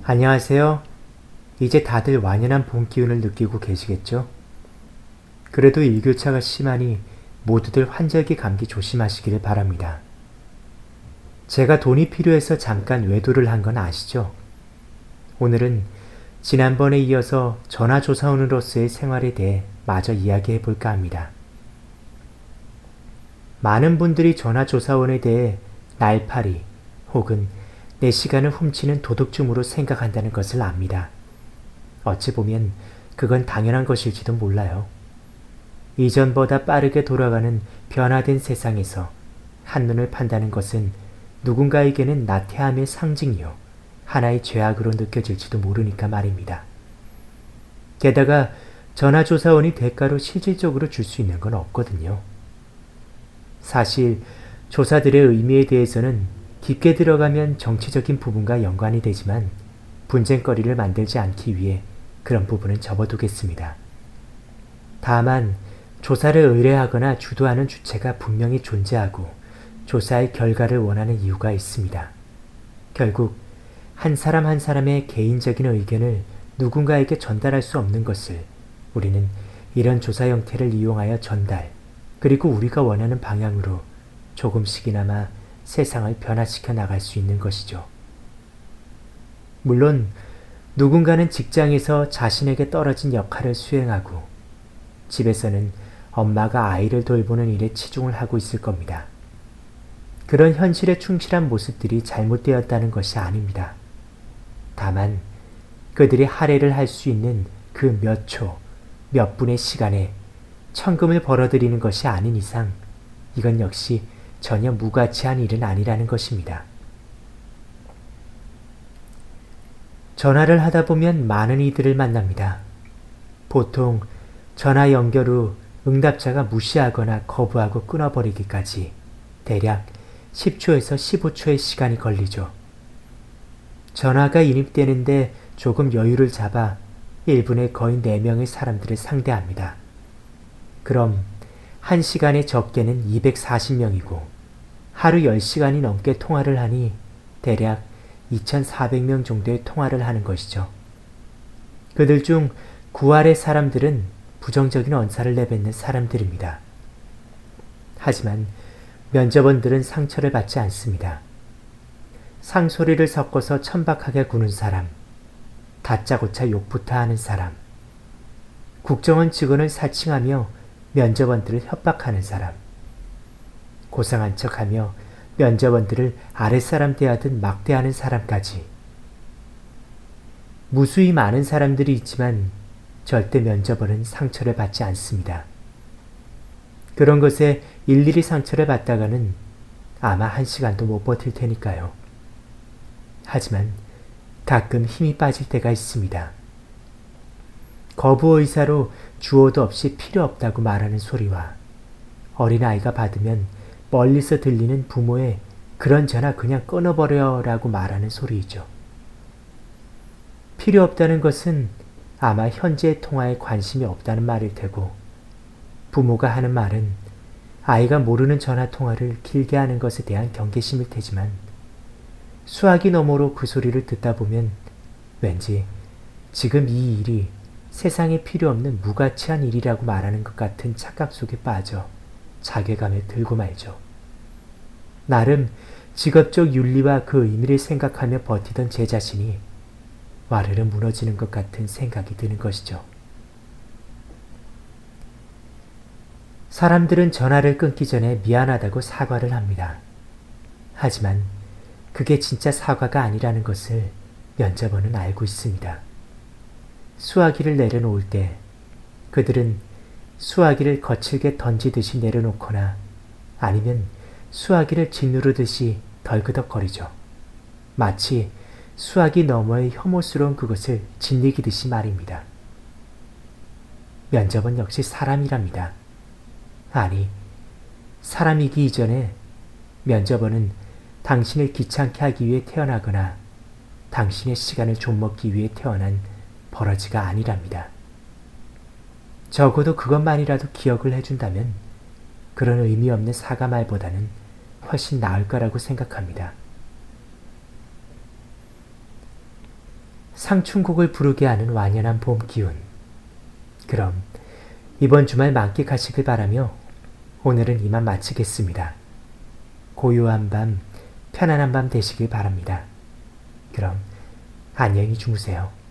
안녕하세요. 이제 다들 완연한 봄 기운을 느끼고 계시겠죠? 그래도 일교차가 심하니 모두들 환절기 감기 조심하시기를 바랍니다. 제가 돈이 필요해서 잠깐 외도를 한 건 아시죠? 오늘은 지난번에 이어서 전화조사원으로서의 생활에 대해 마저 이야기해 볼까 합니다. 많은 분들이 전화조사원에 대해 날파리 혹은 내 시간을 훔치는 도둑쯤으로 생각한다는 것을 압니다. 어찌 보면 그건 당연한 것일지도 몰라요. 이전보다 빠르게 돌아가는 변화된 세상에서 한눈을 판다는 것은 누군가에게는 나태함의 상징이요, 하나의 죄악으로 느껴질지도 모르니까 말입니다. 게다가 전화조사원이 대가로 실질적으로 줄 수 있는 건 없거든요. 사실 조사들의 의미에 대해서는 깊게 들어가면 정치적인 부분과 연관이 되지만 분쟁거리를 만들지 않기 위해 그런 부분은 접어두겠습니다. 다만 조사를 의뢰하거나 주도하는 주체가 분명히 존재하고 조사의 결과를 원하는 이유가 있습니다. 결국 한 사람 한 사람의 개인적인 의견을 누군가에게 전달할 수 없는 것을 우리는 이런 조사 형태를 이용하여 전달, 그리고 우리가 원하는 방향으로 조금씩이나마 세상을 변화시켜 나갈 수 있는 것이죠. 물론 누군가는 직장에서 자신에게 떨어진 역할을 수행하고 집에서는 엄마가 아이를 돌보는 일에 치중을 하고 있을 겁니다. 그런 현실에 충실한 모습들이 잘못되었다는 것이 아닙니다. 다만 그들이 할애를 할 수 있는 그 몇 초, 몇 분의 시간에 천금을 벌어들이는 것이 아닌 이상 이건 역시 전혀 무가치한 일은 아니라는 것입니다. 전화를 하다 보면 많은 이들을 만납니다. 보통 전화 연결 후 응답자가 무시하거나 거부하고 끊어버리기까지 대략 10초에서 15초의 시간이 걸리죠. 전화가 인입되는데 조금 여유를 잡아 1분에 거의 4명의 사람들을 상대합니다. 그럼 1시간에 적게는 240명이고 하루 10시간이 넘게 통화를 하니 대략 2,400명 정도의 통화를 하는 것이죠. 그들 중 9할의 사람들은 부정적인 언사를 내뱉는 사람들입니다. 하지만 면접원들은 상처를 받지 않습니다. 상소리를 섞어서 천박하게 구는 사람, 다짜고짜 욕부터 하는 사람, 국정원 직원을 사칭하며 면접원들을 협박하는 사람, 고상한 척하며 면접원들을 아랫사람 대하듯 막대하는 사람까지. 무수히 많은 사람들이 있지만 절대 면접원은 상처를 받지 않습니다. 그런 것에 일일이 상처를 받다가는 아마 1시간도 못 버틸 테니까요. 하지만 가끔 힘이 빠질 때가 있습니다. 거부 의사로 주어도 없이 필요 없다고 말하는 소리와 어린아이가 받으면 멀리서 들리는 부모의 그런 전화 그냥 끊어버려 라고 말하는 소리이죠. 필요 없다는 것은 아마 현재의 통화에 관심이 없다는 말일 테고, 부모가 하는 말은 아이가 모르는 전화통화를 길게 하는 것에 대한 경계심일 테지만 수화기 너머로 그 소리를 듣다 보면 왠지 지금 이 일이 세상에 필요 없는 무가치한 일이라고 말하는 것 같은 착각 속에 빠져 자괴감에 들고 말죠. 나름 직업적 윤리와 그 의미를 생각하며 버티던 제 자신이 와르르 무너지는 것 같은 생각이 드는 것이죠. 사람들은 전화를 끊기 전에 미안하다고 사과를 합니다. 하지만 그게 진짜 사과가 아니라는 것을 면접원은 알고 있습니다. 수화기를 내려놓을 때 그들은 수화기를 거칠게 던지듯이 내려놓거나 아니면 수화기를 짓누르듯이 덜그덕거리죠. 마치 수화기 너머의 혐오스러운 그것을 짓이기듯이 말입니다. 면접은 역시 사람이랍니다. 아니, 사람이기 이전에 면접원은 당신을 귀찮게 하기 위해 태어나거나 당신의 시간을 좀먹기 위해 태어난 버러지가 아니랍니다. 적어도 그것만이라도 기억을 해준다면 그런 의미 없는 사과말보다는 훨씬 나을 거라고 생각합니다. 상춘곡을 부르게 하는 완연한 봄 기운. 그럼 이번 주말 만끽하시길 바라며 오늘은 이만 마치겠습니다. 고요한 밤, 편안한 밤 되시길 바랍니다. 그럼 안녕히 주무세요.